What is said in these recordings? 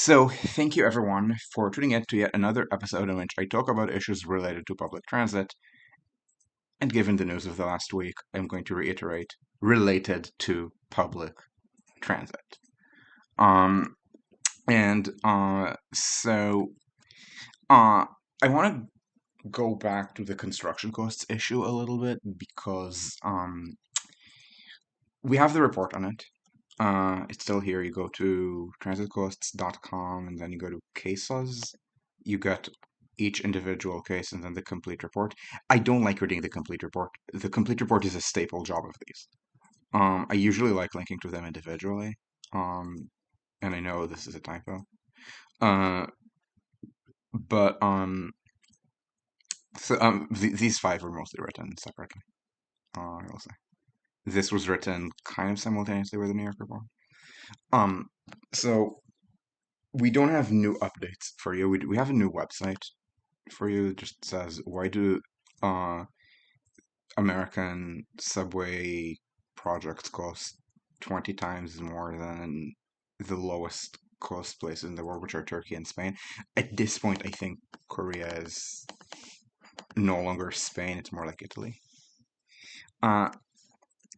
So, thank you everyone for tuning in to yet another episode in which I talk about issues related to public transit. And given the news of the last week, I'm going to reiterate related to public transit. Um, and so I want to go back to the construction costs issue a little bit because we have the report on it. It's still here. You go to transitcosts.com and then you go to cases. You get each individual case and then the complete report. I don't like reading the complete report. The complete report is a staple job of these. I usually like linking to them individually. Um, and I know this is a typo. Uh, but these five were mostly written separately. I will say this was written kind of simultaneously with the New York report. Um, so we don't have new updates for you. We have a new website for you. It just says, why do uh, American subway projects cost 20 times more than the lowest cost places in the world, which are Turkey and Spain? At this point, I think Korea is no longer Spain. It's more like Italy. Uh,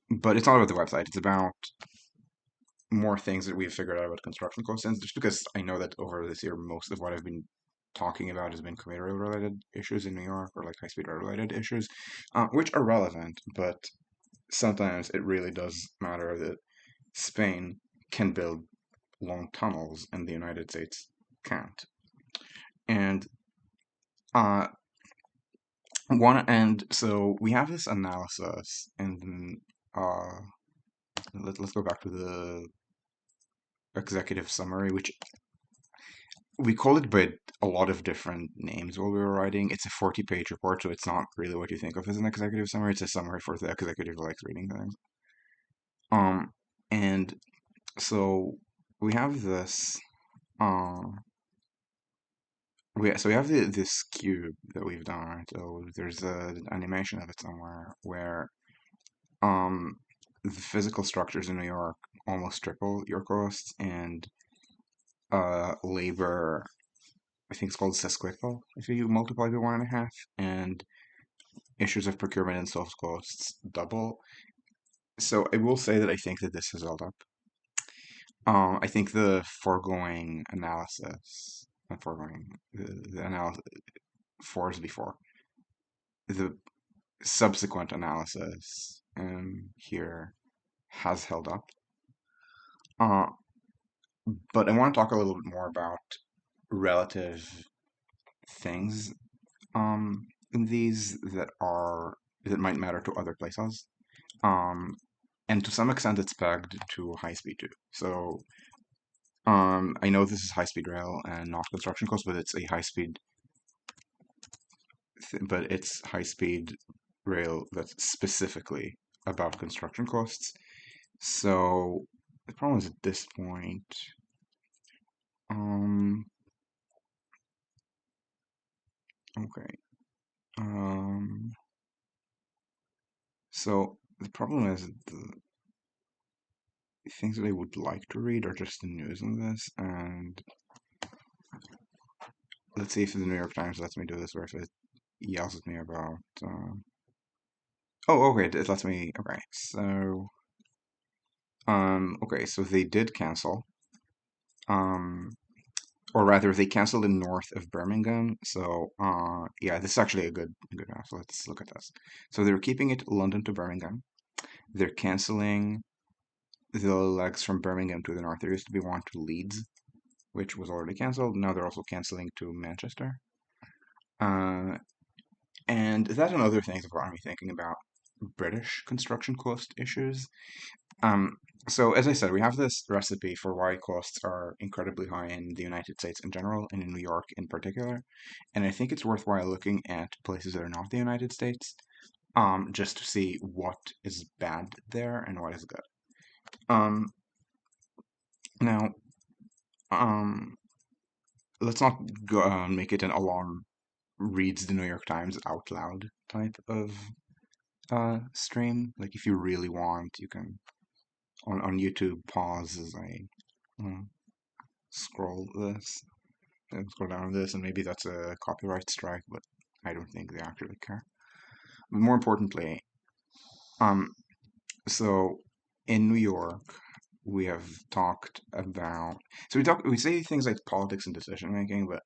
but it's not about the website. It's about more things that we've figured out about construction costs. And just because I know that over this year, most of what I've been talking about has been commuter rail related issues in New York or like high speed rail related issues, which are relevant, but sometimes it really does matter that Spain can build long tunnels and the United States can't. And uh, so we have this analysis, and uh, let's go back to the executive summary, which we call it by a lot of different names while we were writing. It's a 40-page report, so it's not really what you think of as an executive summary. It's a summary for the executive who likes reading things. Um, and so we have this. Uh, we have this cube that we've done. Right? So there's an animation of it somewhere where um the physical structures in New York almost triple your costs, and labor, I think it's called sesquical if you multiply by 1.5, and issues of procurement and soft costs double. So I will say that I think that this has held up. I think the foregoing analysis, not foregoing, the analysis fours before, the subsequent analysis here has held up. Uh, but I want to talk a little bit more about relative things in these that might matter to other places. Um, and to some extent, it's pegged to high speed too. So I know this is high speed rail and not construction costs, but it's a high speed, but it's high speed rail that's specifically about construction costs. So the problem is at this point, um, okay, um, so the problem is the things that I would like to read are just the news on this, and let's see if the New York Times lets me do this, or if it yells at me about. Oh, okay, it lets me. Okay, so okay, so they did cancel. Um, or rather, they canceled in north of Birmingham. So, yeah, this is actually a good map. So let's look at this. So they're keeping it London to Birmingham. They're canceling the legs from Birmingham to the north. There used to be one to Leeds, which was already canceled. Now they're also canceling to Manchester. Uh, and that and other things have gotten me thinking about British construction cost issues. Um, so as I said, we have this recipe for why costs are incredibly high in the United States in general and in New York in particular. And I think it's worthwhile looking at places that are not the United States, just to see what is bad there and what is good. Um, now, um, let's not go, make it an alarm reads the New York Times out loud type of stream. Like if you really want, you can on YouTube pause as I. scroll this and scroll down this, and maybe that's a copyright strike, but I don't think they actually care. But more importantly, um, so in New York, we have talked about we say things like politics and decision making, but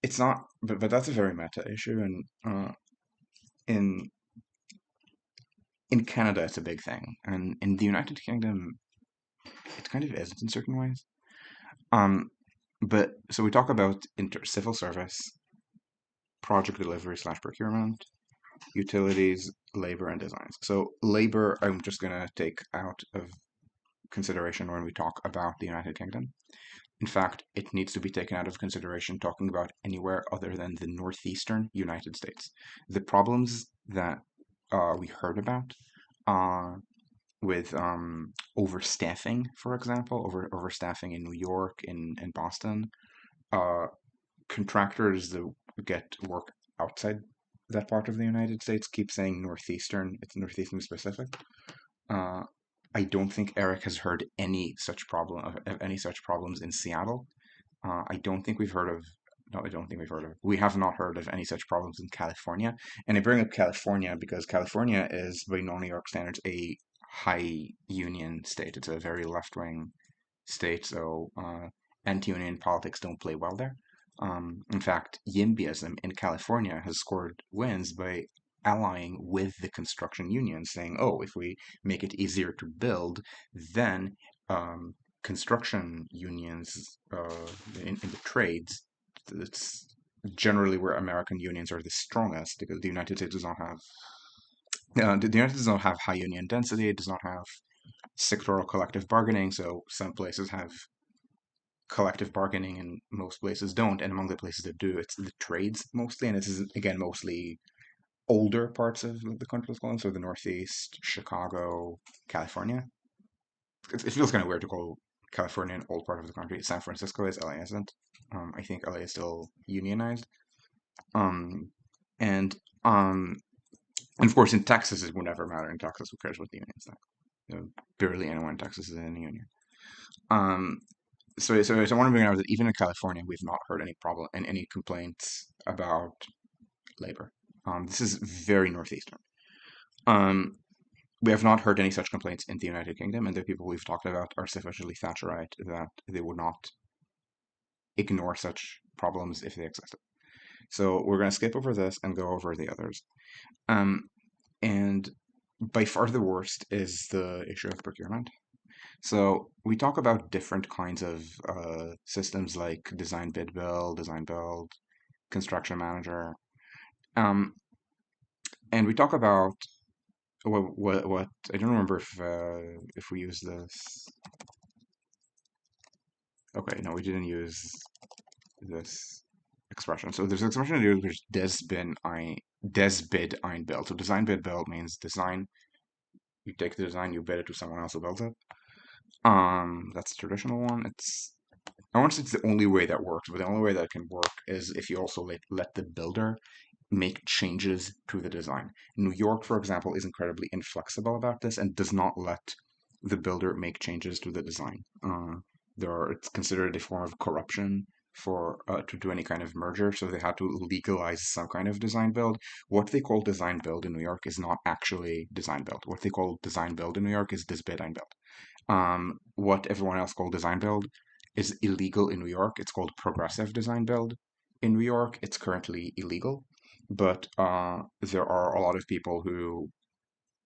it's not. But that's a very meta issue, and in in Canada, it's a big thing, and in the United Kingdom, it kind of isn't in certain ways. Um, but so we talk about civil service, project delivery slash procurement, utilities, labor, and designs. So labor, I'm just gonna take out of consideration when we talk about the United Kingdom. In fact, it needs to be taken out of consideration talking about anywhere other than the northeastern United States. The problems that we heard about uh, with overstaffing, for example, overstaffing in New York, in Boston, uh, contractors that get work outside that part of the United States keep saying northeastern. It's northeastern specific. Uh, I don't think Eric has heard any such problem of any such problems in Seattle. I don't think we've heard of. No, I don't think we've heard of. We have not heard of any such problems in California. And I bring up California because California is, by New York standards, a high union state. It's a very left wing state, so anti-union politics don't play well there. In fact, YIMBYism in California has scored wins by allying with the construction union, saying, "Oh, if we make it easier to build, then um, construction unions in the trades, it's generally where American unions are the strongest because the United States does not have the United States does not have high union density. It does not have sectoral collective bargaining. So some places have collective bargaining and most places don't. And among the places that do, it's the trades mostly. And this is, again, mostly older parts of the country, let's call them. So the Northeast, Chicago, California. It feels kind of weird to call California an old part of the country. San Francisco is, LA isn't. I think LA is still unionized. Um, and um, and of course, in Texas, it would never matter. In Texas, who cares what the union's like? You know, barely anyone in Texas is in a union. Um, so I want to bring out that even in California, we've not heard any problem and any complaints about labor. This is very northeastern. Um, we have not heard any such complaints in the United Kingdom, and the people we've talked about are sufficiently Thatcherite that they would not ignore such problems if they existed. So we're going to skip over this and go over the others. Um, and by far the worst is the issue of procurement. So we talk about different kinds of systems like design build, construction manager, um, and we talk about what I don't remember if we use this. Okay, no, we didn't use this expression. So there's an expression to do which des bid ein build. So design bid build means design. You take the design, you bid it to someone else who builds it. That's the traditional one. I won't say it's the only way that works, but the only way that can work is if you also let the builder make changes to the design. New York, for example, is incredibly inflexible about this and does not let the builder make changes to the design. It's considered a form of corruption for to do any kind of merger, so they had to legalize some kind of design build. What they call design build in New York is not actually design build. What they call design build in New York is disbid build. What everyone else called design build is illegal in New York. It's called progressive design build in New York. It's currently illegal, but there are a lot of people who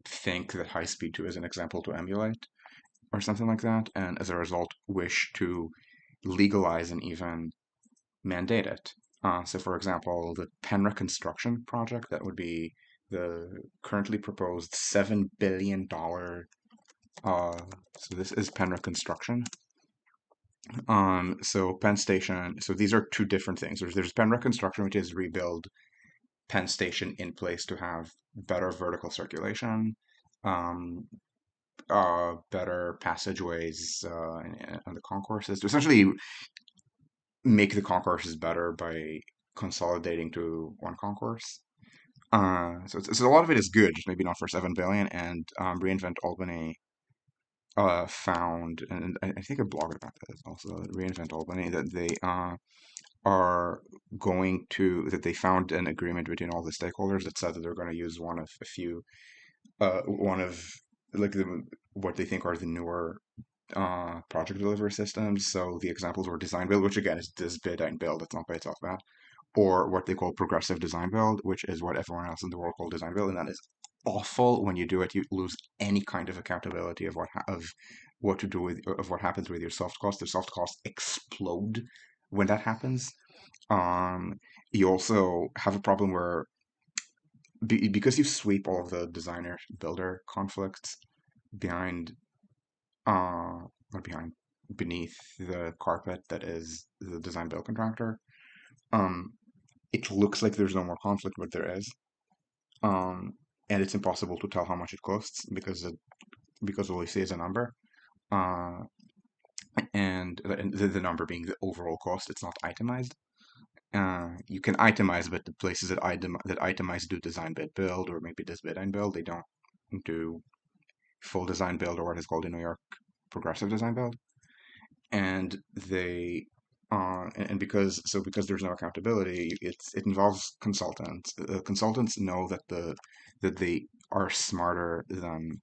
think that High Speed 2 is an example to emulate or something like that, and as a result, wish to legalize and even mandate it. So, for example, the Penn Reconstruction project, that would be the currently proposed $7 billion. So this is Penn Reconstruction. So Penn Station. So these are two different things. There's Penn Reconstruction, which is rebuild Penn Station in place to have better vertical circulation, um, better passageways on the concourses to essentially make the concourses better by consolidating to one concourse. So a lot of it is good, just maybe not for 7 billion. And Reinvent Albany found, and I think I blogged about this also, Reinvent Albany, that they are going to that they found an agreement between all the stakeholders that said that they're going to use one of a few one of like what they think are the newer project delivery systems. So the examples were design build, which again is this bid and build. It's not by itself bad, or what they call progressive design build, which is what everyone else in the world called design build, and that is awful. When you do it, you lose any kind of accountability of what to do with of what happens with your soft costs. The soft costs explode when that happens. Um, you also have a problem where because you sweep all of the designer builder conflicts behind or beneath the carpet that is the design build contractor, um, it looks like there's no more conflict, but there is. Um, and it's impossible to tell how much it costs because all you see is a number. Uh, and the number being the overall cost, it's not itemized. You can itemize, but the places that itemize do design bid build or maybe this bid and build. They don't do full design build or what is called in New York progressive design build. And they and because there's no accountability, it involves consultants. Consultants know that they are smarter than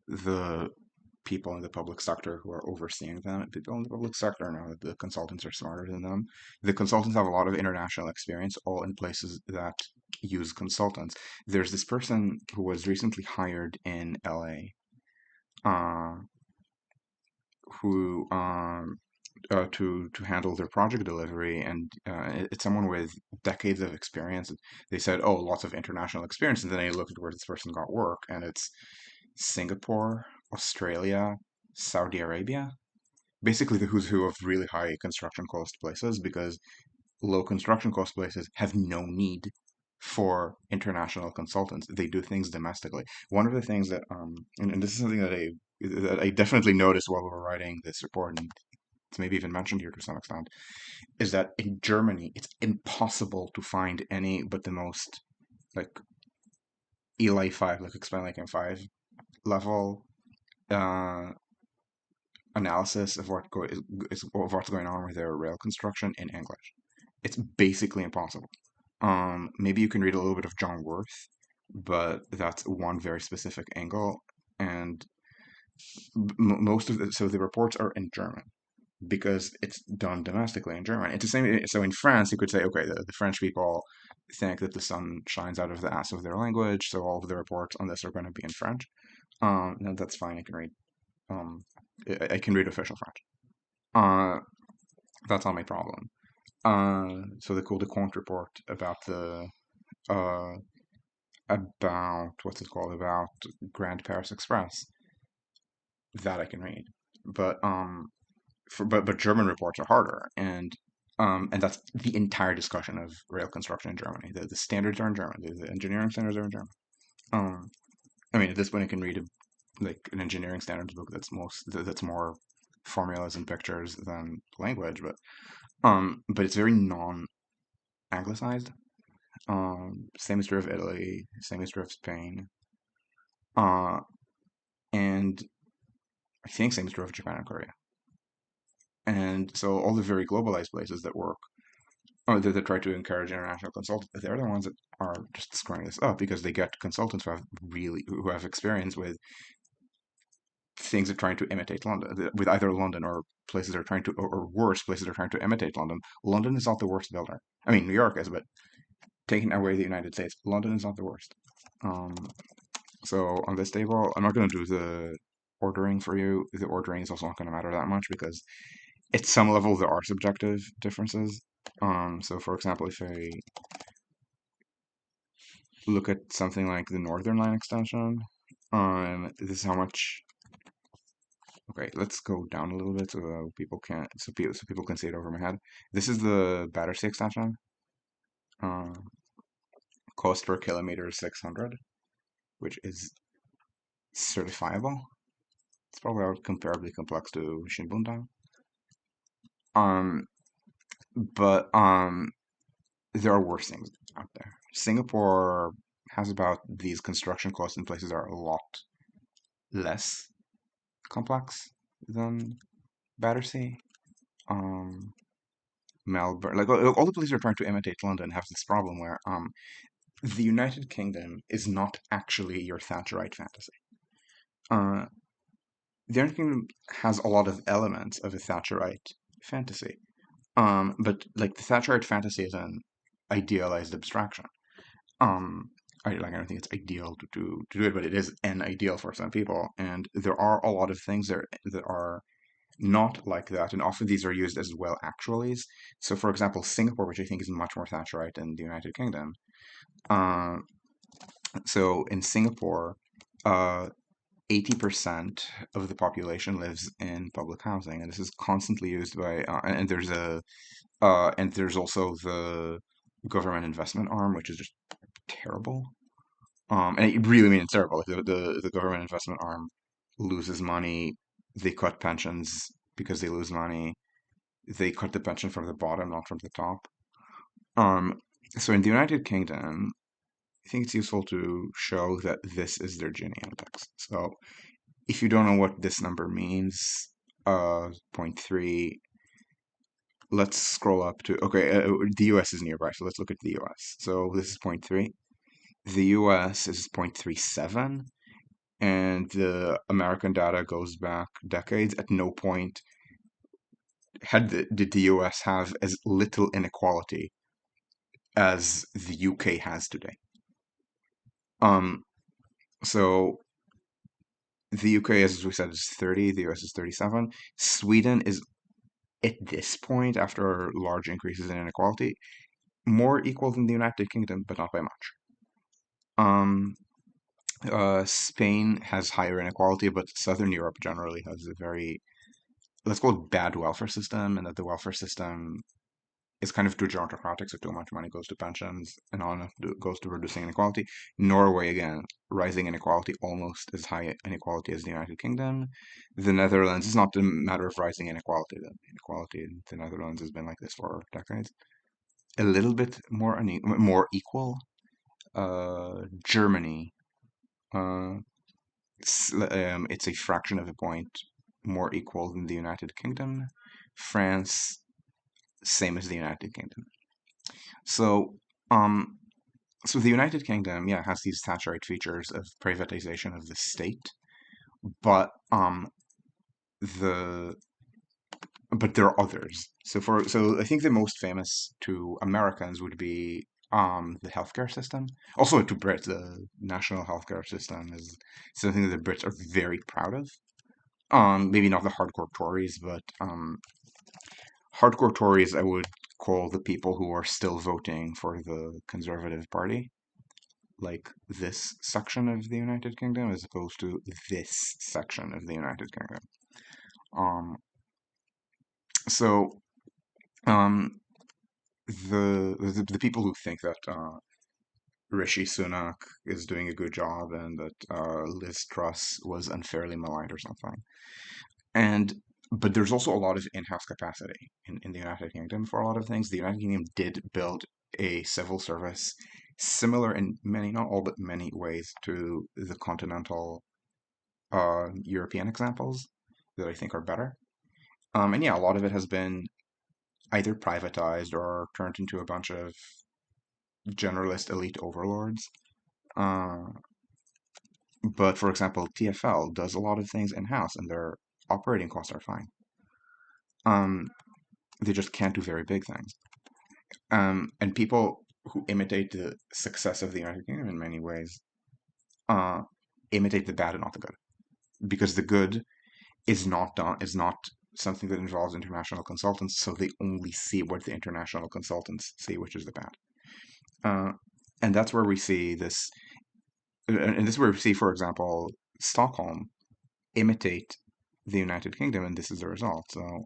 the people in the public sector who are overseeing them. People in the public sector know that the consultants are smarter than them. The consultants have a lot of international experience, all in places that use consultants. There's this person who was recently hired in LA, uh, who to handle their project delivery, and it's someone with decades of experience. They said, "Oh, lots of international experience," and then I looked at where this person got work, and it's Singapore, Australia, Saudi Arabia, basically the who's who of really high construction cost places, because low construction cost places have no need for international consultants. They do things domestically. One of the things that and this is something that I definitely noticed while we were writing this report, and it's maybe even mentioned here to some extent, is that in Germany it's impossible to find any but the most like ELA 5, like Explain Like in 5 level uh, analysis of of what's going on with their rail construction in English. It's basically impossible. Maybe you can read a little bit of John Worth, but that's one very specific angle, and most of the reports are in German because it's done domestically in German. It's the same. So in France, you could say, okay, the French people think that the sun shines out of the ass of their language, so all of the reports on this are going to be in French. No, that's fine. I can read. Um, I can read official French. Uh, that's not my problem. So they called the Quant report uh about what's it called, about Grand Paris Express, that I can read. But but German reports are harder, and that's the entire discussion of rail construction in Germany. The standards are in German. The engineering standards are in German. Um, I mean, at this point, I can read like an engineering standards book that's more formulas and pictures than language, but it's very non-anglicized. Same is true of Italy. Same is true of Spain. Uh, and I think same is true of Japan and Korea. And so all the very globalized places that work, or that try to encourage international consultants, they're the ones that are just screwing this up because they get consultants who have experience with things that are trying to imitate London, with either London or places that are trying to, or worse, places that are trying to imitate London. London is not the worst builder. I mean, New York is, but taking away the United States, London is not the worst. Um, so on this table, I'm not going to do the ordering for you. The ordering is also not going to matter that much because at some level there are subjective differences. So for example, if I look at something like the Northern Line extension, this is how much. Okay, let's go down a little bit so people can see it over my head. This is the Battersea extension. Uh, Cost per kilometer is 600, which is certifiable. It's probably comparably complex to Shinbundang. Um, but there are worse things out there. Singapore has about these construction costs in places that are a lot less complex than Battersea. Um, Melbourne, like all the places are trying to imitate London, have this problem where the United Kingdom is not actually your Thatcherite fantasy. Uh, the United Kingdom has a lot of elements of a Thatcherite fantasy. But like the Thatcherite fantasy is an idealized abstraction. Um, I don't think it's ideal to do it, but it is an ideal for some people. And there are a lot of things there that are not like that, and often these are used as well actualies. So, for example, Singapore, which I think is much more Thatcherite than the United Kingdom. Uh, so in Singapore, uh, 80% of the population lives in public housing, and this is constantly used by, and there's also the government investment arm, which is just terrible. And it really means terrible. Like the government investment arm loses money, they cut pensions because they lose money. They cut the pension from the bottom, not from the top. Um, so in the United Kingdom, I think it's useful to show that this is their Gini index. So if you don't know what this number means, zero point 0.3, let's scroll up to, okay, the US is nearby, so let's look at the US. So this is zero point 0.3. The US is 0.37, and the American data goes back decades. At no point did the US have as little inequality as the UK has today. Um, so the UK, as we said, is 30, the US is 37. Sweden is, at this point, after large increases in inequality, more equal than the United Kingdom, but not by much. Um, Spain has higher inequality, but Southern Europe generally has a very, let's call it bad welfare system, and that the welfare system is kind of too gerontocratic, so too much money goes to pensions and not enough goes to reducing inequality. Norway, again, rising inequality, almost as high inequality as the United Kingdom. The Netherlands is not a matter of rising inequality. The inequality in the Netherlands has been like this for decades. A little bit more equal. Germany, uh, it's a fraction of a point more equal than the United Kingdom. France, same as the United Kingdom. So, um, so the United Kingdom, yeah, has these Thatcherite features of privatization of the state, but the but there are others. So I think the most famous to Americans would be the healthcare system. Also to Brits, the national healthcare system is something that the Brits are very proud of. Maybe not the hardcore Tories, but hardcore Tories I would call the people who are still voting for the Conservative Party, like this section of the United Kingdom as opposed to this section of the United Kingdom. Um, so um, the people who think that Rishi Sunak is doing a good job and that Liz Truss was unfairly maligned or something, and but there's also a lot of in-house capacity in the United Kingdom for a lot of things. The United Kingdom did build a civil service similar in many, not all, but many ways to the continental European examples that I think are better. And yeah, a lot of it has been either privatized or turned into a bunch of generalist elite overlords. Uh, but for example, TFL does a lot of things in-house and their operating costs are fine. Um, they just can't do very big things. And people who imitate the success of the United Kingdom in many ways uh, imitate the bad and not the good. Because the good is not something that involves international consultants, so they only see what the international consultants see, which is the bad. Uh, and that's where we see this, and this is where we see, for example, Stockholm imitate the United Kingdom, and this is the result. So,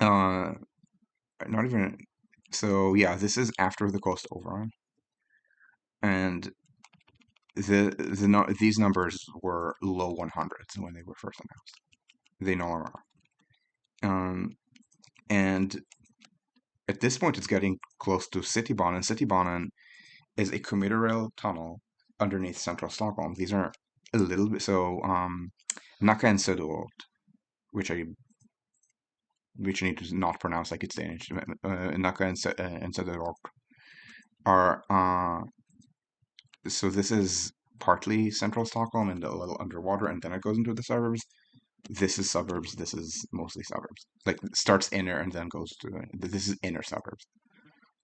uh, not even, so yeah, this is after the cost overrun, and these numbers were low 100s when they were first announced. They no longer are. And at this point, it's getting close to Citybanan. Citybanan is a commuter rail tunnel underneath central Stockholm. These are a little bit so. Naka and Söderort, which I which I need to not pronounce like it's Danish. Naka and Söderort are so this is partly central Stockholm and a little underwater, and then it goes into the suburbs. This is suburbs. This is mostly suburbs. Like starts inner and then goes to this is inner suburbs.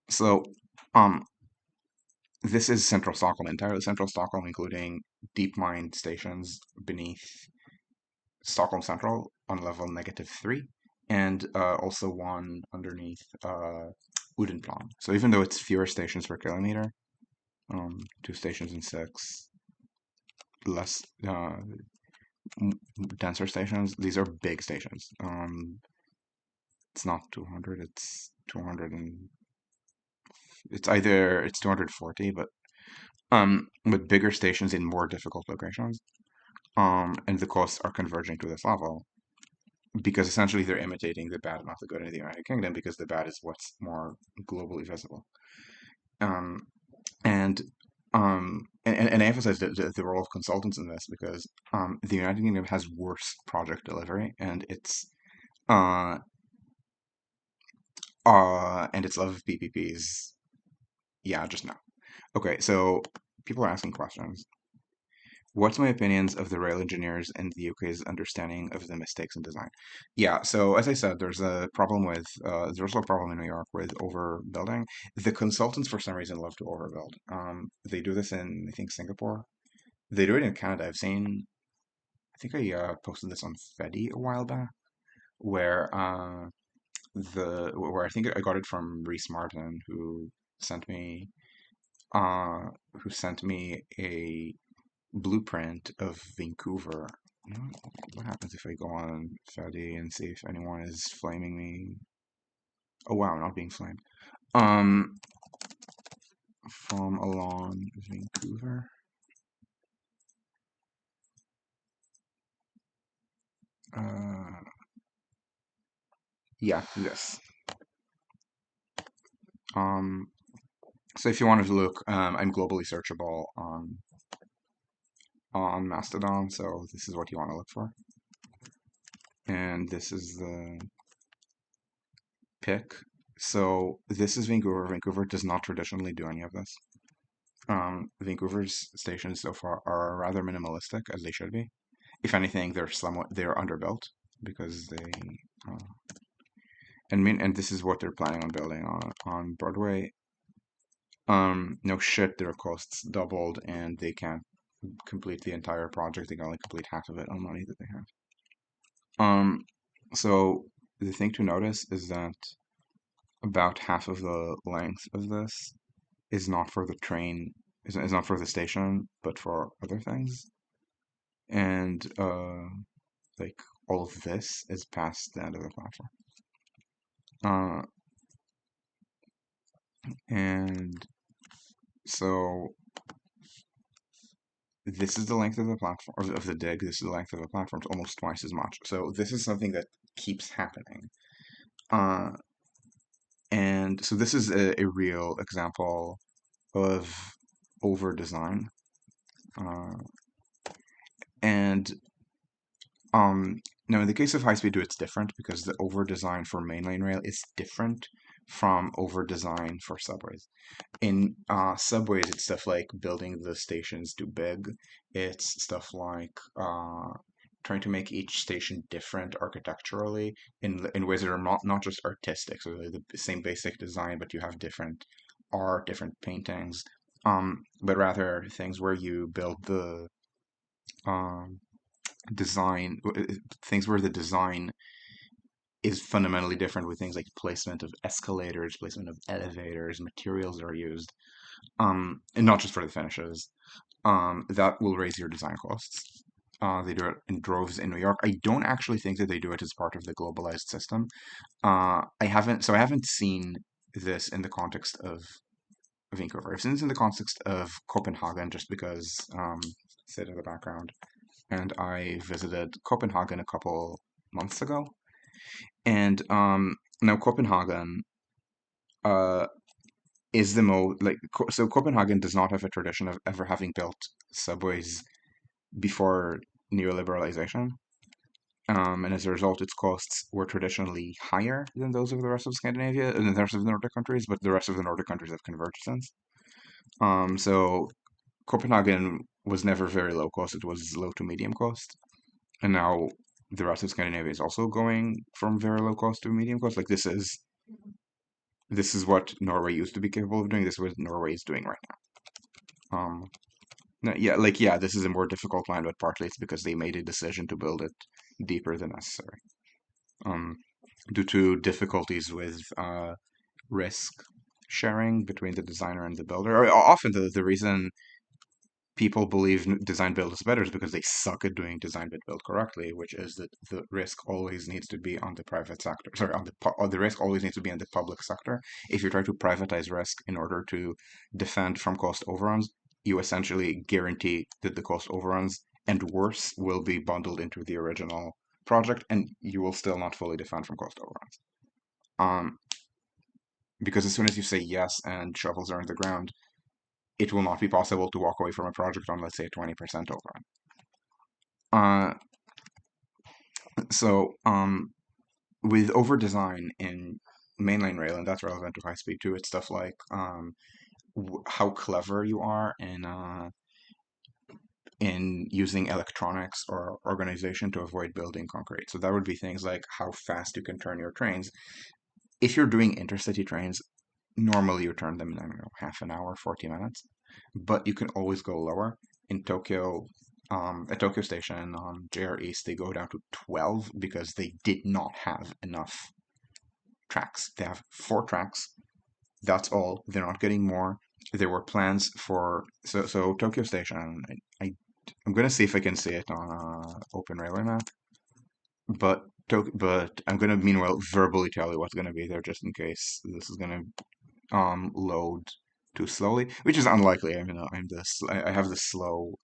So, um, this is central Stockholm, entirely central Stockholm, including deep mine stations beneath Stockholm Central on level -3, and also one underneath Udenplan. So even though it's fewer stations per kilometer, 2 stations in 6, less denser stations, these are big stations. It's not 200, it's 200 and it's either it's 240, but with bigger stations in more difficult locations, and the costs are converging to this level because essentially they're imitating the bad, not the good in the United Kingdom because the bad is what's more globally visible. Um, and and I emphasize the role of consultants in this because the United Kingdom has worse project delivery uh and its love of PPPs. Yeah, just no. Okay, so people are asking questions. What's my opinions of the rail engineers and the UK's understanding of the mistakes in design? Yeah, so as I said, there's also a problem in New York with overbuilding. The consultants for some reason love to overbuild. They do this in I think Singapore. They do it in Canada. I think I posted this on Fedi a while back, where where I think I got it from Reese Martin, sent me uh who sent me a blueprint of Vancouver. You know, what happens if I go on Fedi and see if anyone is flaming me? Oh wow, not being flamed. Um, from along Vancouver. Uh, yeah, this. Um, so if you wanted to look, I'm globally searchable on Mastodon. So this is what you want to look for, and this is the pick. So this is Vancouver. Vancouver does not traditionally do any of this. Vancouver's stations so far are rather minimalistic, as they should be. If anything, they're underbuilt because they uh, and this is what they're planning on building on Broadway. No shit, their costs doubled, and they can't complete the entire project. They can only complete half of it on money that they have. Um, so the thing to notice is that about half of the length of this is not for the train, is not for the station, but for other things. And like all of this is past the end of the platform. Uh, and so this is the length of the platform of the dig. This is the length of the platform. It's almost twice as much. So this is something that keeps happening. Uh, and so this is a real example of over design. Uh, and Um, Now, in the case of high speed 2, it's different because the over design for mainline rail is different from over design for subways. In subways, it's stuff like building the stations too big. It's stuff like trying to make each station different architecturally in ways that are not just artistic. So they're the same basic design, but you have different art, different paintings. But rather things where you build the um, design things where the design is fundamentally different with things like placement of escalators, placement of elevators, materials that are used, and not just for the finishes. That will raise your design costs. They do it in droves in New York. I don't actually think that they do it as part of the globalized system. I haven't seen this in the context of Vancouver. I've seen this in the context of Copenhagen just because, sit in the background, and I visited Copenhagen a couple months ago. And now Copenhagen uh, is the most like so Copenhagen does not have a tradition of ever having built subways before neoliberalization. And as a result, its costs were traditionally higher than those of the rest of Scandinavia and the rest of the Nordic countries, but the rest of the Nordic countries have converged since. So Copenhagen was never very low cost; it was low to medium cost, and now the rest of Scandinavia is also going from very low cost to medium cost. Like this is what Norway used to be capable of doing. This is what Norway is doing right now. No, yeah, like yeah, this is a more difficult line, but partly it's because they made a decision to build it deeper than necessary. Um, Due to difficulties with risk sharing between the designer and the builder. Or often the reason people believe design build is better is because they suck at doing design build correctly, which is that the risk always needs to be on the private sector. Sorry, or the risk always needs to be in the public sector. If you try to privatize risk in order to defend from cost overruns, you essentially guarantee that the cost overruns and worse will be bundled into the original project, and you will still not fully defend from cost overruns. Um, because as soon as you say yes and shovels are in the ground, it will not be possible to walk away from a project on, let's say, 20% overrun. Uh, so with over design in mainline rail, and that's relevant to high speed too, it's stuff like how clever you are in using electronics or organization to avoid building concrete. So that would be things like how fast you can turn your trains. If you're doing intercity trains, normally you turn them in, I don't know, half an hour, 40 minutes, but you can always go lower. In Tokyo, at Tokyo Station on JR East, they go down to 12 because they did not have enough tracks. They have 4 tracks. That's all. They're not getting more. There were plans for so Tokyo Station. I'm gonna see if I can see it on Open Railway Map, but I'm gonna meanwhile verbally tell you what's gonna be there just in case this is gonna load too slowly, which is unlikely. I mean, I have the slow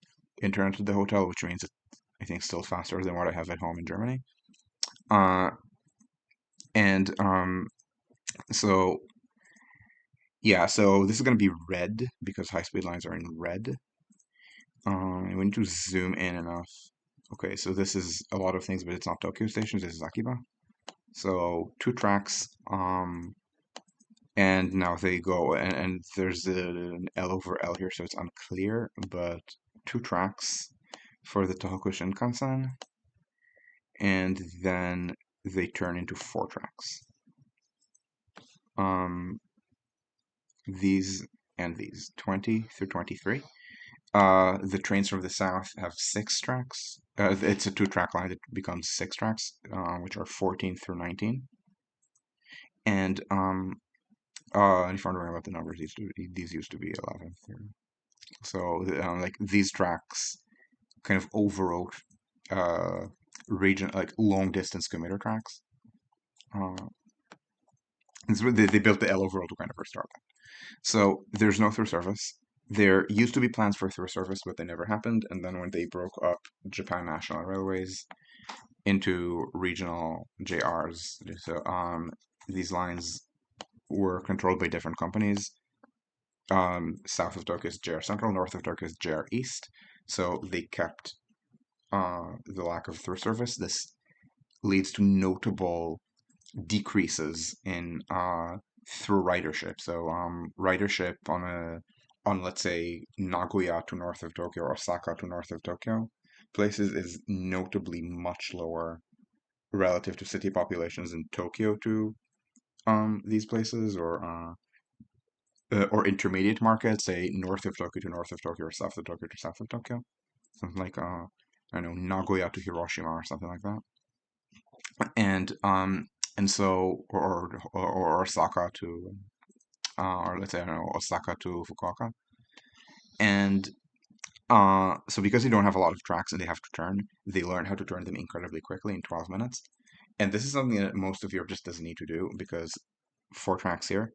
internet at the hotel, which means it, I think, still faster than what I have at home in Germany. Uh, and so yeah, so this is going to be red because high-speed lines are in red. And we need to zoom in enough. Okay, so this is a lot of things, but it's not Tokyo Station. This is Akiba. So 2 tracks. And now they go, and there's an L over L here, so it's unclear, but 2 tracks for the Tohoku Shinkansen, and then they turn into 4 tracks. Um, these and these, 20 through 23. The trains from the south have 6 tracks. It's a 2 track line that becomes 6 tracks, which are 14 through 19. And if you're wondering about the numbers, these used to be 11 through. So like these tracks kind of overwrote region like long distance commuter tracks. Uh, they built the L overall to kind of restart that. So there's no through service. There used to be plans for through service, but they never happened. And then when they broke up Japan National Railways into regional JRs, so these lines were controlled by different companies. South of Tokyo is JR Central, north of Tokyo is JR East. So they kept the lack of through service. This leads to notable decreases in through ridership. So ridership on let's say Nagoya to north of Tokyo or Osaka to north of Tokyo places is notably much lower relative to city populations in Tokyo to these places or intermediate markets, say north of Tokyo to north of Tokyo or south of Tokyo to south of Tokyo. Something like I don't know, Nagoya to Hiroshima or something like that. And so or Osaka to or let's say I don't know, Osaka to Fukuoka. And so because they don't have a lot of tracks and they have to turn, they learn how to turn them incredibly quickly in 12 minutes. And this is something that most of Europe just doesn't need to do because 4 tracks here,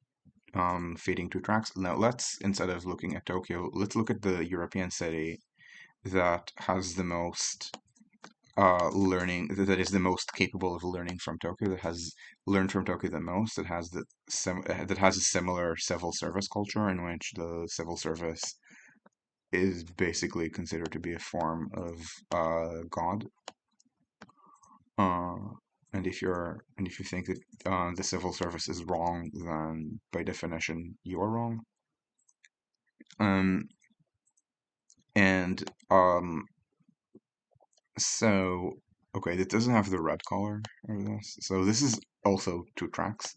feeding 2 tracks. Now let's, instead of looking at Tokyo, let's look at the European city that has the most learning, that is the most capable of learning from Tokyo, that has learned from Tokyo the most, that has a similar civil service culture in which the civil service is basically considered to be a form of God. Uh, and if you think that the civil service is wrong, then by definition you're wrong. Um, and so okay, it doesn't have the red color of this. So this is also 2 tracks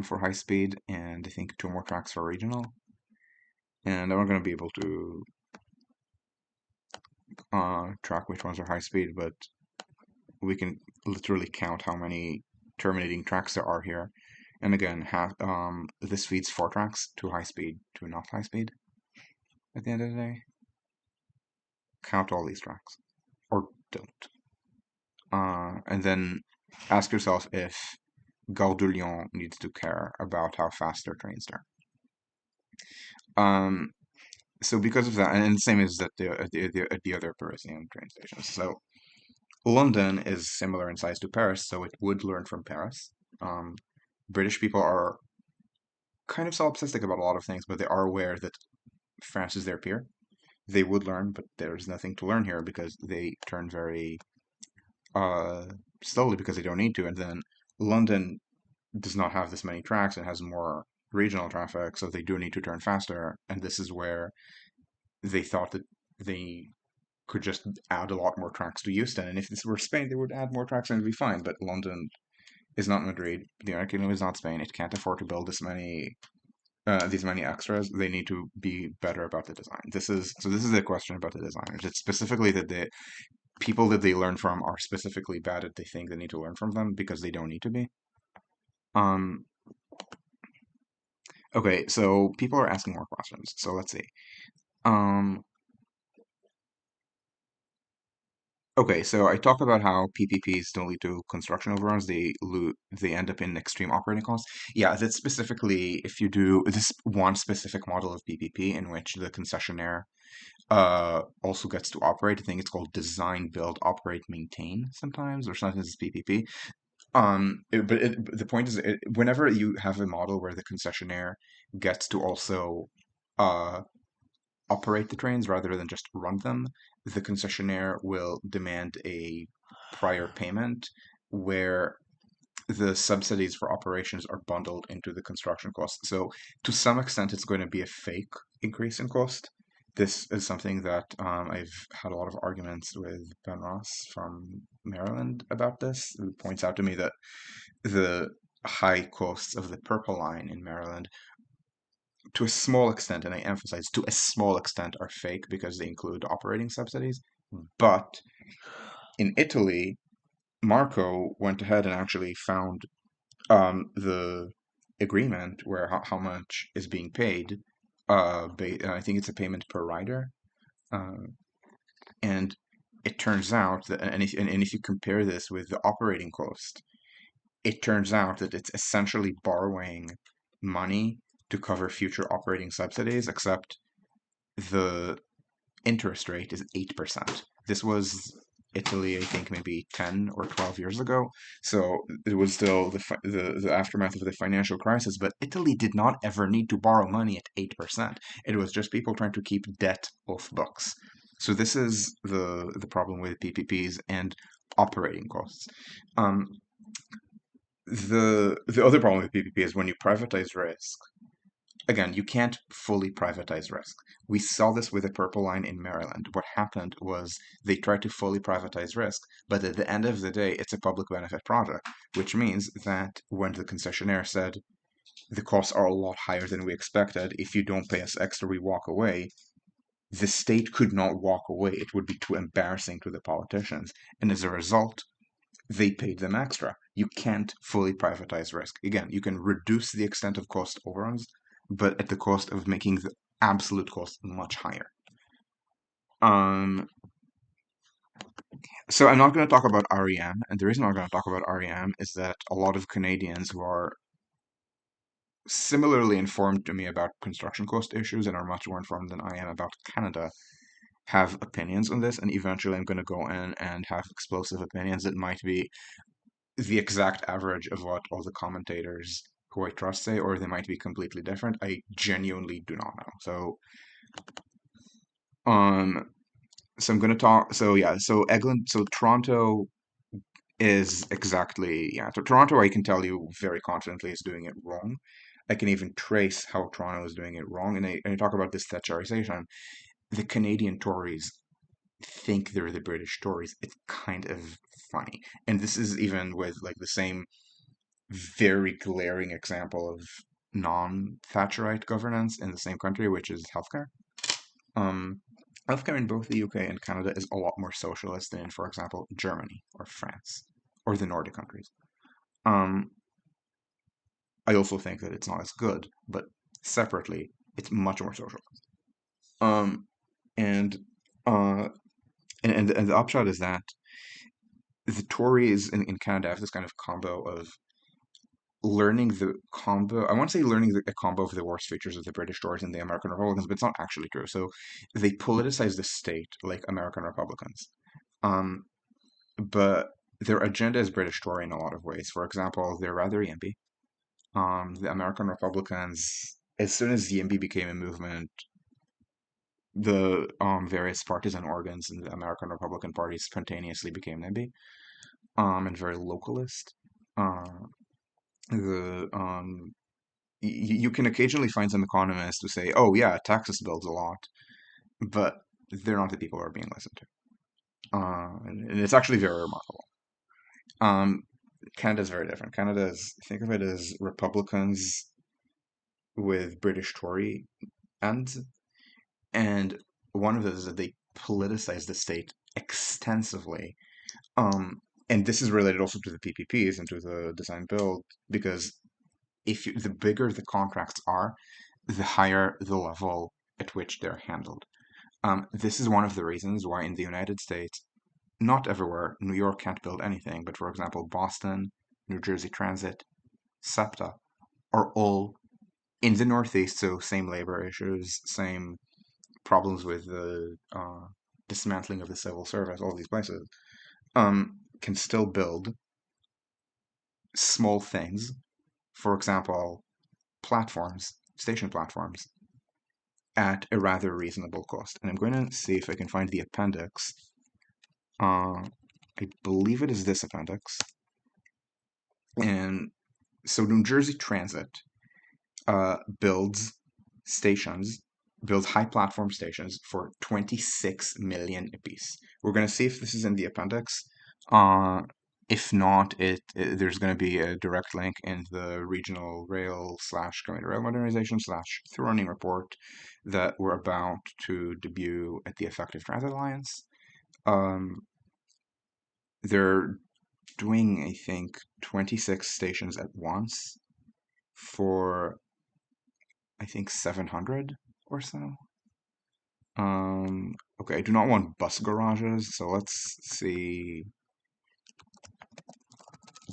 for high speed, and I think 2 more tracks for regional. And I'm not going to be able to track which ones are high speed, but we can literally count how many terminating tracks there are here. And again, this feeds 4 tracks, 2 high speed, 2 not high speed. At the end of the day, count all these tracks, or don't. And then ask yourself if Gare de Lyon needs to care about how fast their trains turn. Um, so because of that, and the same as that the other Parisian train stations. So London is similar in size to Paris, so it would learn from Paris. Um, British people are kind of solipsistic about a lot of things, but they are aware that France is their peer. They would learn, but there's nothing to learn here because they turn very uh, slowly because they don't need to. And then London does not have this many tracks and has more regional traffic, so they do need to turn faster. And this is where they thought that they could just add a lot more tracks to Euston. And if this were Spain, they would add more tracks and it'd be fine. But London is not Madrid. The United Kingdom is not Spain. It can't afford to build these many extras. They need to be better about the design. This is a question about the designers. It's specifically that the people that they learn from are specifically bad at they think they need to learn from them because they don't need to be. Um, okay, so people are asking more questions. So let's see. Um, okay, so I talked about how PPPs don't lead to construction overruns. They end up in extreme operating costs. Yeah, that's specifically if you do this one specific model of PPP in which the concessionaire also gets to operate. I think it's called design, build, operate, maintain sometimes, or sometimes it's PPP. The point is, whenever you have a model where the concessionaire gets to also uh, operate the trains rather than just run them, the concessionaire will demand a prior payment where the subsidies for operations are bundled into the construction cost. So to some extent, it's going to be a fake increase in cost. This is something that I've had a lot of arguments with Ben Ross from Maryland about this, who points out to me that the high costs of the Purple Line in Maryland, to a small extent, and I emphasize to a small extent, are fake because they include operating subsidies. But in Italy, Marco went ahead and actually found the agreement where how much is being paid. I think it's a payment per rider, uh, and it turns out that, and if you compare this with the operating cost, it turns out that it's essentially borrowing money to cover future operating subsidies, except the interest rate is 8%. This was Italy, I think maybe 10 or 12 years ago. So it was still the aftermath of the financial crisis, but Italy did not ever need to borrow money at 8%. It was just people trying to keep debt off books. So this is the problem with PPPs and operating costs. Um, the other problem with PPP is when you privatize risk, again, you can't fully privatize risk. We saw this with the Purple Line in Maryland. What happened was they tried to fully privatize risk, but at the end of the day, it's a public benefit project, which means that when the concessionaire said the costs are a lot higher than we expected, if you don't pay us extra, we walk away, the state could not walk away. It would be too embarrassing to the politicians. And as a result, they paid them extra. You can't fully privatize risk. Again, you can reduce the extent of cost overruns, but at the cost of making the absolute cost much higher. Um, so I'm not going to talk about REM, and the reason I'm not going to talk about REM is that a lot of Canadians who are similarly informed to me about construction cost issues and are much more informed than I am about Canada have opinions on this, and eventually I'm going to go in and have explosive opinions that might be the exact average of what all the commentators who I trust say, or they might be completely different. I genuinely do not know. Um, so I'm gonna talk. So yeah, so Eglin, so Toronto is exactly, yeah. So Toronto, I can tell you very confidently, is doing it wrong. I can even trace how Toronto is doing it wrong. And I talk about this Thatcherization. The Canadian Tories think they're the British Tories. It's kind of funny. And this is even with like the same very glaring example of non-Thatcherite governance in the same country, which is healthcare. Um, Healthcare in both the UK and Canada is a lot more socialist than in, for example, Germany or France or the Nordic countries. Um, I also think that it's not as good, but separately, it's much more social. Um, and uh, and the upshot is that the Tories in Canada have this kind of combo of learning the combo. I want to say learning a combo of the worst features of the British Tories and the American Republicans, but it's not actually true. So they politicize the state like American Republicans. Um, but their agenda is British Tory in a lot of ways. For example, they're rather yimpy. The American Republicans, as soon as YIMBY became a movement, the various partisan organs in the American Republican Party spontaneously became NIMBY, and very localist. Uh, the You can occasionally find some economists who say, "Oh yeah, taxes builds a lot," but they're not the people who are being listened to, and it's actually very remarkable. Um, Canada's very different. Canada's think of it as Republicans with British Tory ends. And one of those is that they politicize the state extensively. Um, and this is related also to the PPPs and to the design build, because the bigger the contracts are, the higher the level at which they're handled. This is one of the reasons why in the United States, not everywhere, New York can't build anything, but for example, Boston, New Jersey Transit, SEPTA are all in the Northeast, so same labor issues, same problems with the dismantling of the civil service, all these places, can still build small things. For example, platforms, station platforms, at a rather reasonable cost. And I'm going to see if I can find the appendix. I believe it is this appendix. And so New Jersey Transit builds stations, builds high platform stations for 26 million apiece. We're going to see if this is in the appendix. Uh, if not, there's going to be a direct link in the regional rail slash commuter rail modernization slash through running report that we're about to debut at the Effective Transit Alliance. Um, they're doing, I think, 26 stations at once for I think 700 or so. Okay, I do not want bus garages, so let's see.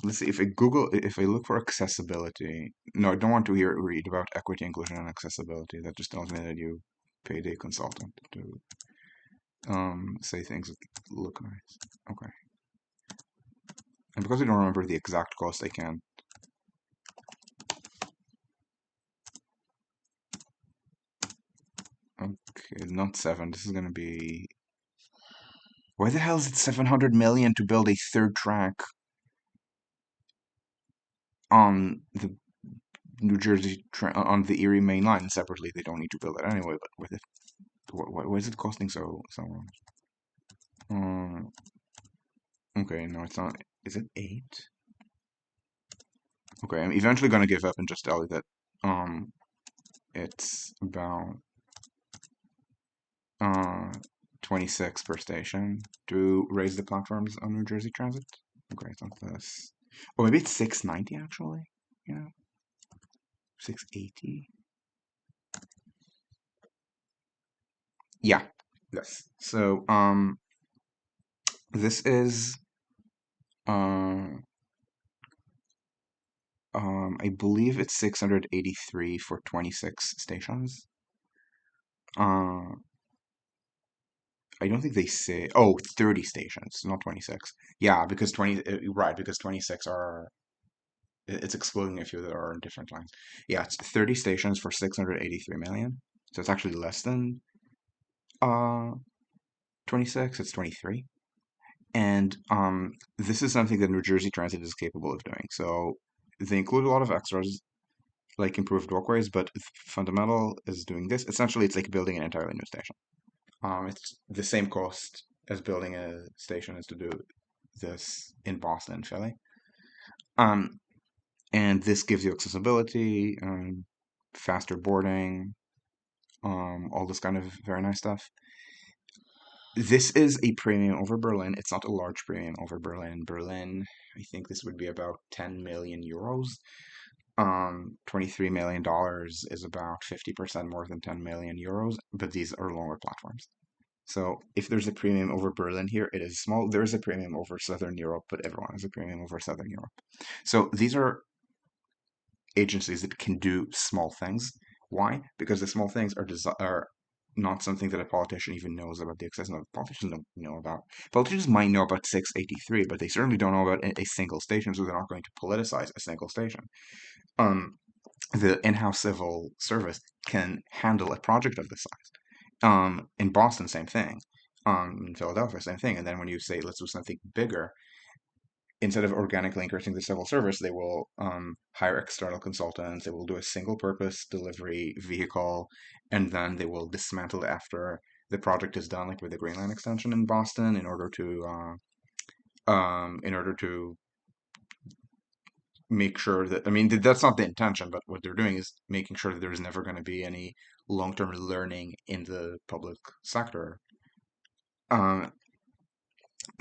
Let's see if if I look for accessibility. No, I don't want to read about equity, inclusion, and accessibility. That just tells me that you paid a consultant to say things that look nice. Okay, and because I don't remember the exact cost, I can't. Okay, not seven. This is gonna be. Why the hell is it 700 million to build a third track on the New Jersey on the Erie main line separately? They don't need to build it anyway. But with it, why is it costing so much? Okay, no, it's not. Is it 8? Okay, I'm eventually gonna give up and just tell you that um it's about uh 26 per station to raise the platforms on New Jersey Transit. Okay, it's not this. Oh, maybe it's 690 actually. Yeah, 680. Yeah, yes. So this is uh I believe it's 683 for 26 stations. Uh, I don't think they say, oh, 30 stations, not 26. Yeah, because right, because 26 are, it's excluding a few that are on different lines. Yeah, it's 30 stations for 683 million. So it's actually less than uh 26, it's 23. And this is something that New Jersey Transit is capable of doing. So they include a lot of extras like improved walkways, but fundamental is doing this. Essentially, it's like building an entirely new station. It's the same cost as building a station as to do this in Boston and Philly. Um, and this gives you accessibility, faster boarding, all this kind of very nice stuff. This is a premium over Berlin. It's not a large premium over Berlin. Berlin, I think this would be about 10 million euros. $23 million is about 50% more than 10 million euros, but these are longer platforms. So if there's a premium over Berlin here, it is small. There is a premium over Southern Europe, but everyone has a premium over Southern Europe. So these are agencies that can do small things. Why? Because the small things are not something that a politician even knows about the access. No, politicians don't know about. Politicians might know about 683, but they certainly don't know about a single station, so they're not going to politicize a single station. Um, the in-house civil service can handle a project of this size. In Boston, same thing. In Philadelphia, same thing. And then when you say let's do something bigger, instead of organically increasing the civil service, they will hire external consultants. They will do a single purpose delivery vehicle, and then they will dismantle it after the project is done, like with the Green Line extension in Boston, in order to make sure that, I mean, that's not the intention, but what they're doing is making sure that there's never going to be any long-term learning in the public sector. Um,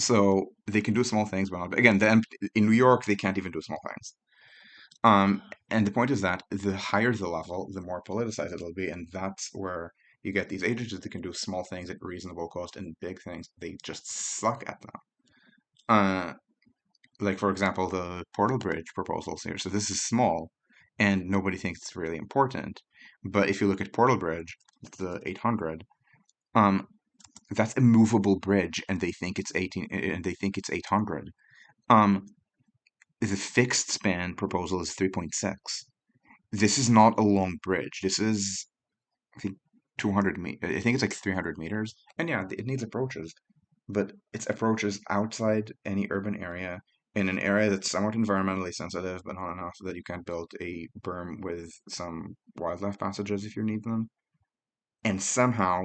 so they can do small things, but not, again, in New York, they can't even do small things. And the point is that the higher the level, the more politicized it'll be, and that's where you get these agencies that can do small things at reasonable cost and big things. They just suck at them. Uh, like for example, the Portal Bridge proposals here. So this is small, and nobody thinks it's really important. But if you look at Portal Bridge, the 800, um, that's a movable bridge, and they think it's 18, and they think it's 800. Um, the fixed span proposal is 3.6. This is not a long bridge. This is, I think, 200 meters. I think it's like 300 meters. And yeah, it needs approaches, but it's approaches outside any urban area in an area that's somewhat environmentally sensitive, but not enough that you can't build a berm with some wildlife passages if you need them. And somehow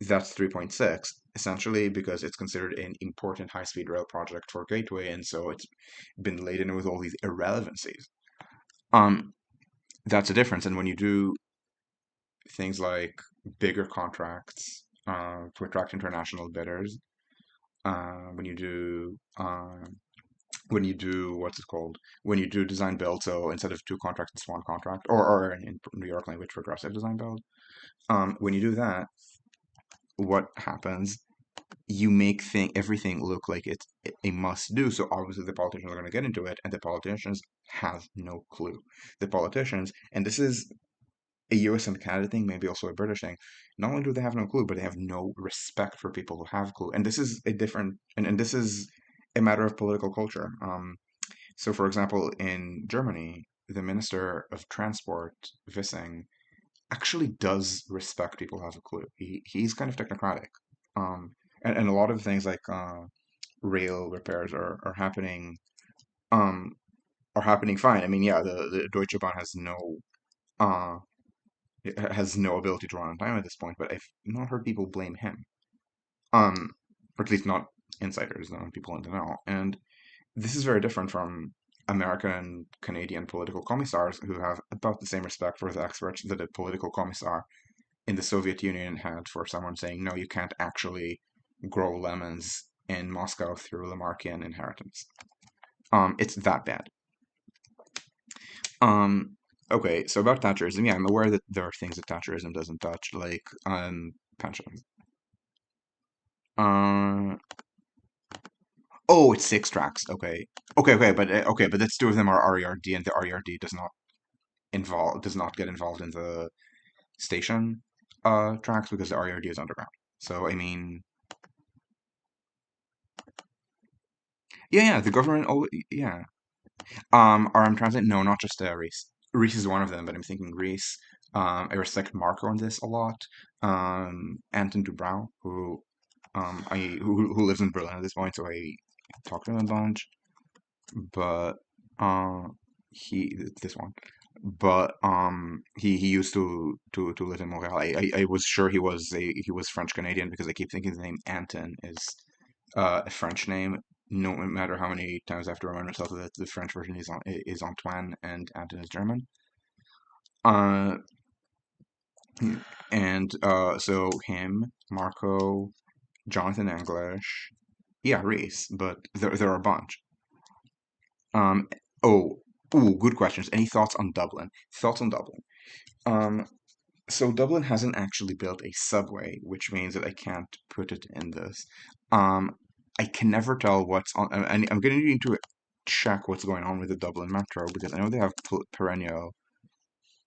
that's 3.6, essentially because it's considered an important high-speed rail project for Gateway, and so it's been laden with all these irrelevancies. Um, that's a difference. And when you do things like bigger contracts to attract international bidders. When you do what's it called? When you do design build, so instead of two contracts, it's one contract, or in New York language, progressive design build. When you do that, what happens? You make everything look like it's a must do. So obviously the politicians are going to get into it, and the politicians have no clue. The politicians, and this is a US and Canada thing, maybe also a British thing. Not only do they have no clue, but they have no respect for people who have clue. And this is a different, and this is a matter of political culture. So, for example, in Germany, the Minister of Transport, Wissing, actually does respect people who have a clue. He's kind of technocratic. And a lot of things like rail repairs um, are happening fine. I mean, yeah, the Deutsche Bahn uh, has no ability to run on time at this point, but I've not heard people blame him. Um, or at least not insiders, not people in the know. And this is very different from American and Canadian political commissars who have about the same respect for the experts that a political commissar in the Soviet Union had for someone saying, no, you can't actually grow lemons in Moscow through Lamarckian inheritance. It's that bad. Um, okay, so about Thatcherism, yeah, I'm aware that there are things that Thatcherism doesn't touch, like pensions. Uh, oh, it's six tracks. Okay, okay, but that's two of them are RERD, and the RERD does not get involved in the station tracks because the RERD is underground. So I mean, yeah, the government. Oh, yeah. RM Transit. No, not just Reese. Reese is one of them, but I'm thinking Reese. I respect Marco on this a lot. Anton Dubrow, who who lives in Berlin at this point, so I talk to him a bunch. But he this one, but he used to live in Montreal. I was sure he was French Canadian because I keep thinking the name Anton is a French name. No matter how many times I have to remind myself that the French version is Antoine and Anton is German. Uh, and so him, Marco, Jonathan English, yeah, Reese, but there are a bunch. Um, oh, good questions. Any thoughts on Dublin? Thoughts on Dublin? Um, so Dublin hasn't actually built a subway, which means that I can't put it in this. Um, I can never tell what's on. I'm going to need to check what's going on with the Dublin Metro because I know they have perennial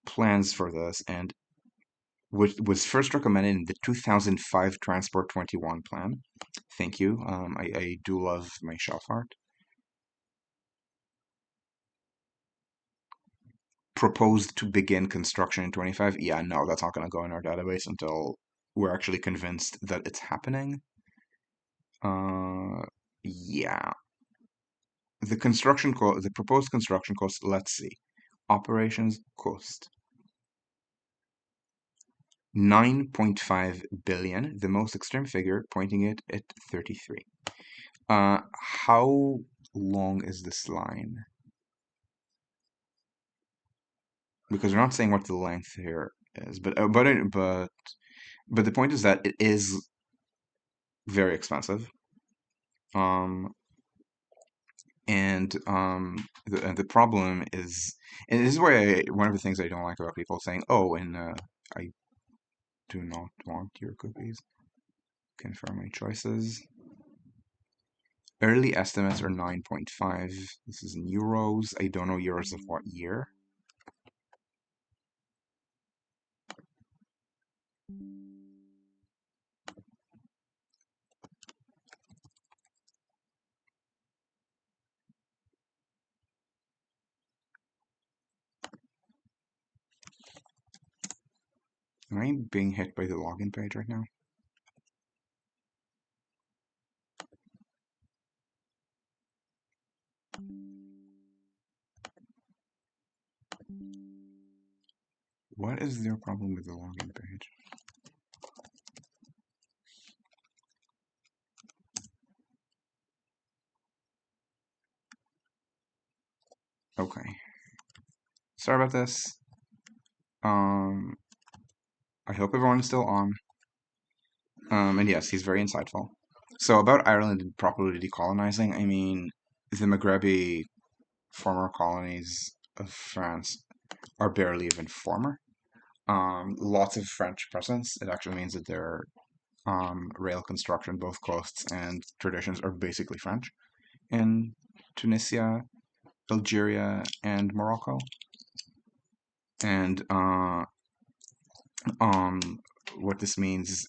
plans for this, and was first recommended in the 2005 Transport 21 plan. Thank you. I do love my shelf art. Proposed to begin construction in 25. Yeah, no, that's not going to go in our database until we're actually convinced that it's happening. Uh, yeah. The proposed construction cost, let's see. Operations cost 9.5 billion, the most extreme figure, pointing it at 33. How long is this line? Because we're not saying what the length here is, but the point is that it is very expensive. Um, and the problem is, and this is why one of the things I don't like about people saying, "Oh, and I do not want your cookies." Confirm my choices. Early estimates are 9.5. This is in euros. I don't know euros of what year. Am I being hit by the login page right now? What is their problem with the login page? Okay. Sorry about this. Um, I hope everyone is still on. And yes, he's very insightful. So about Ireland properly decolonizing, I mean, the Maghreb former colonies of France are barely even former. Lots of French presence. It actually means that their rail construction, both costs and traditions, are basically French in Tunisia, Algeria, and Morocco. And um, what this means.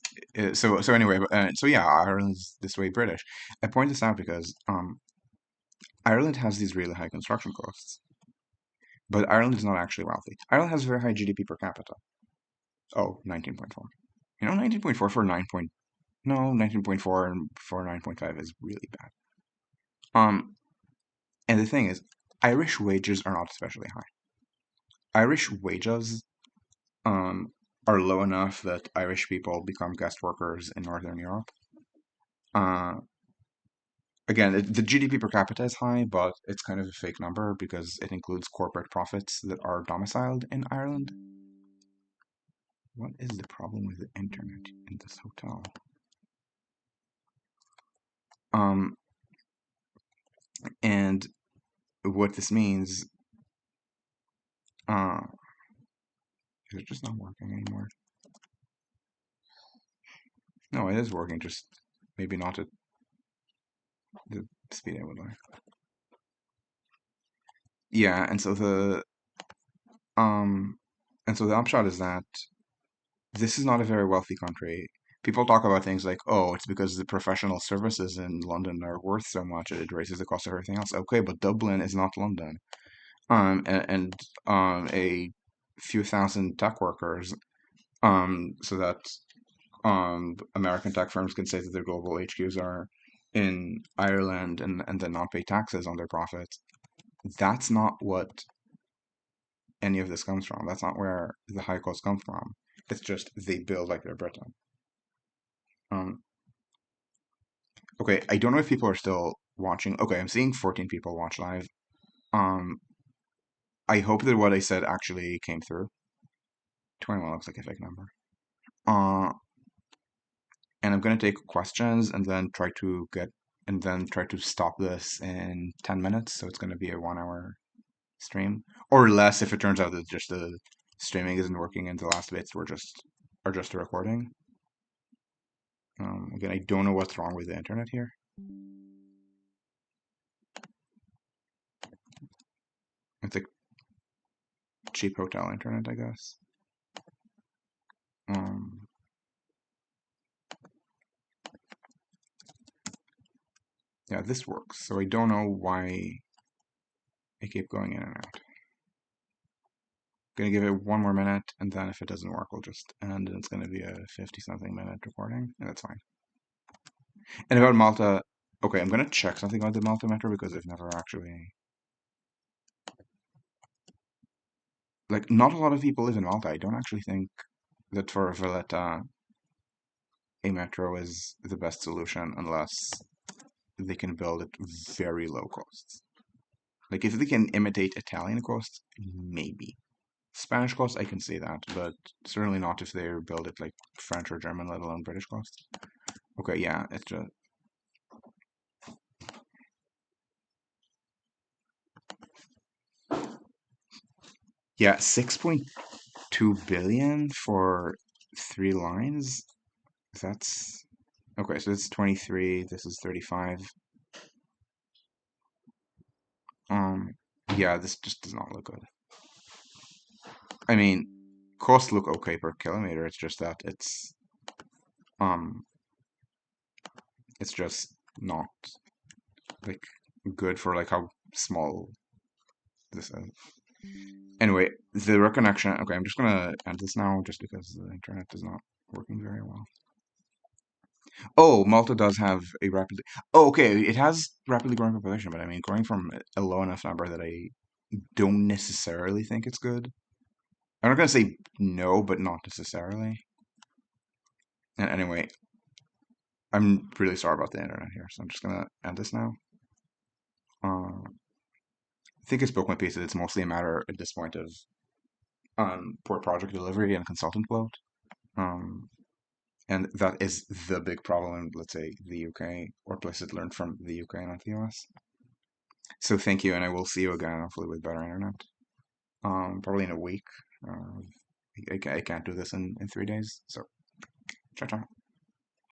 So anyway, so yeah, Ireland's this way British. I point this out because Ireland has these really high construction costs, but Ireland is not actually wealthy. Ireland has very high GDP per capita. Oh, 19.4. 19.4 for 9 point, no, 19.4 and for 9.5 is really bad. Um, and the thing is, Irish wages are not especially high. Irish wages um are low enough that Irish people become guest workers in Northern Europe. Uh, Again, the GDP per capita is high, but it's kind of a fake number because it includes corporate profits that are domiciled in Ireland. What is the problem with the internet in this hotel? Um, and what this means, uh, is it just not working anymore? No, it is working, just maybe not at the speed I would like. Yeah, um, and so the upshot is that this is not a very wealthy country. People talk about things like, oh, it's because the professional services in London are worth so much, it raises the cost of everything else. Okay, but Dublin is not London. A few thousand tech workers. So that American tech firms can say that their global HQs are in Ireland and then not pay taxes on their profits. That's not what any of this comes from. That's not where the high costs come from. It's just they build like they're Britain. Um, okay, I don't know if people are still watching. Okay, I'm seeing 14 people watch live. Um, I hope that what I said actually came through. 21 looks like a fake number. Uh, and I'm gonna take questions and then try to stop this in 10 minutes. So it's gonna be a 1 hour stream or less if it turns out that just the streaming isn't working and the last bits are just a recording. Again, I don't know what's wrong with the internet here. It's like cheap hotel internet, I guess. Um, yeah, this works. So I don't know why I keep going in and out. Gonna give it 1 more minute, and then if it doesn't work, we'll just end, and it's gonna be a 50-something minute recording, and that's fine. And about Malta, okay, I'm gonna check something about the Malta Metro because I've never actually like not a lot of people live in Malta. I don't actually think that for Valletta a metro is the best solution unless they can build it very low costs. Like if they can imitate Italian costs, maybe. Spanish costs, I can see that, but certainly not if they build it like French or German, let alone British costs. Okay, yeah, it's just yeah, 6.2 billion for 3 lines. That's okay, so it's 23, this is 35. Um, yeah, this just does not look good. I mean, costs look okay per kilometer. It's just that um it's just not like good for like how small this is. Anyway, the reconnection. Okay, I'm just gonna end this now just because the internet is not working very well. Oh, Malta does have a rapidly. Oh, okay, it has rapidly growing population, but I mean, growing from a low enough number that I don't necessarily think it's good. I'm not gonna say no, but not necessarily. And anyway, I'm really sorry about the internet here, so I'm just gonna end this now. I think I spoke my piece. It's mostly a matter at this point of poor project delivery and consultant bloat. Um, and that is the big problem in, let's say, the UK or places learned from the UK, not the US. So thank you, and I will see you again, hopefully with better internet. Probably in a week. I can't do this in 3 days. So, ciao, ciao.